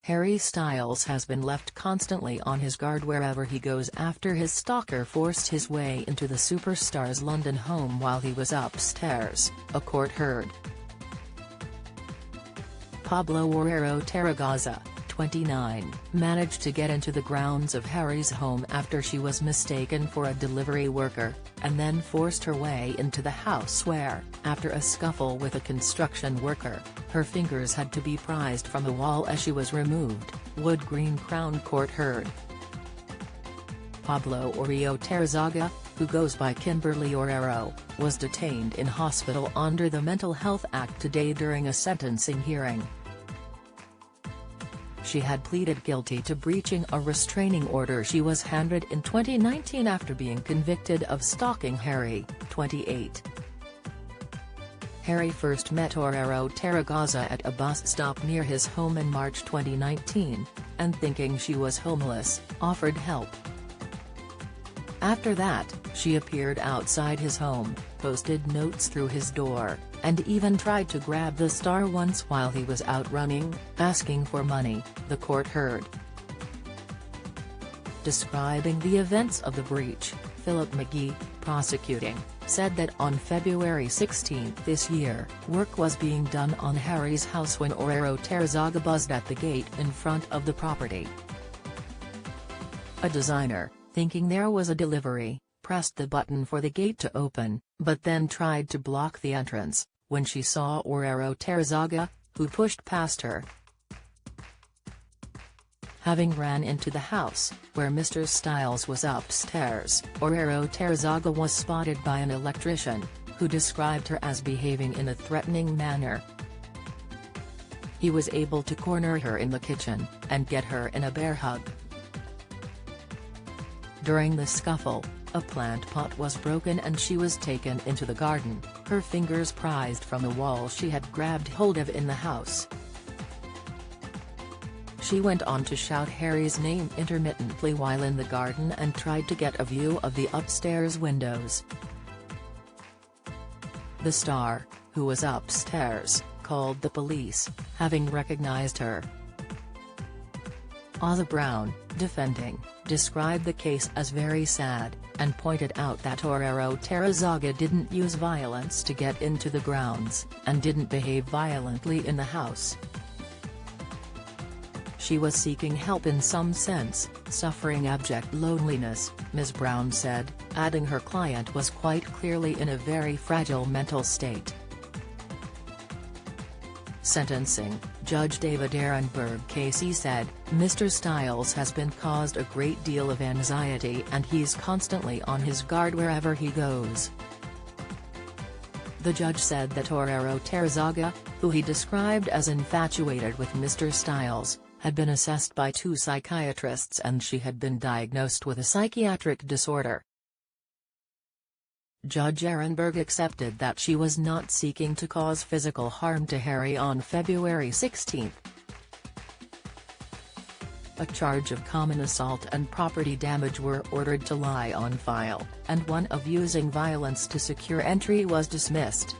Harry Styles has been left constantly on his guard wherever he goes after his stalker forced his way into the superstar's London home while he was upstairs, a court heard. Pablo Orrero Tarragaza, 29, managed to get into the grounds of Harry's home after she was mistaken for a delivery worker, and then forced her way into the house where, after a scuffle with a construction worker, her fingers had to be prized from a wall as she was removed, Wood Green Crown Court heard. Pablo Orrero Tarragaza, who goes by Kimberly Orrero, was detained in hospital under the Mental Health Act today during a sentencing hearing. She had pleaded guilty to breaching a restraining order she was handed in 2019 after being convicted of stalking Harry, 28. Harry first met Orrero Tarragaza at a bus stop near his home in March 2019, and thinking she was homeless, offered help. After that, she appeared outside his home, posted notes through his door, and even tried to grab the star once while he was out running, asking for money, the court heard. Describing the events of the breach, Philip McGee, prosecuting, said that on February 16 this year, work was being done on Harry's house when Orrero Tarragaza buzzed at the gate in front of the property. A designer, thinking there was a delivery, pressed the button for the gate to open, but then tried to block the entrance, when she saw Orrero Tarragaza, who pushed past her. Having ran into the house, where Mr. Styles was upstairs, Orrero Tarragaza was spotted by an electrician, who described her as behaving in a threatening manner. He was able to corner her in the kitchen, and get her in a bear hug. During the scuffle, a plant pot was broken and she was taken into the garden, her fingers prized from the wall she had grabbed hold of in the house. She went on to shout Harry's name intermittently while in the garden and tried to get a view of the upstairs windows. The star, who was upstairs, called the police, having recognized her. Ozzy Brown, defending, described the case as very sad, and pointed out that Orrero Tarragaza didn't use violence to get into the grounds, and didn't behave violently in the house. She was seeking help in some sense, suffering abject loneliness, Ms. Brown said, adding her client was quite clearly in a very fragile mental state. Sentencing, Judge David Ehrenberg Casey said, Mr. Styles has been caused a great deal of anxiety and he's constantly on his guard wherever he goes. The judge said that Orrero Tarragaza, who he described as infatuated with Mr. Styles, had been assessed by 2 psychiatrists and she had been diagnosed with a psychiatric disorder. Judge Ehrenberg accepted that she was not seeking to cause physical harm to Harry on February 16. A charge of common assault and property damage were ordered to lie on file, and one of using violence to secure entry was dismissed.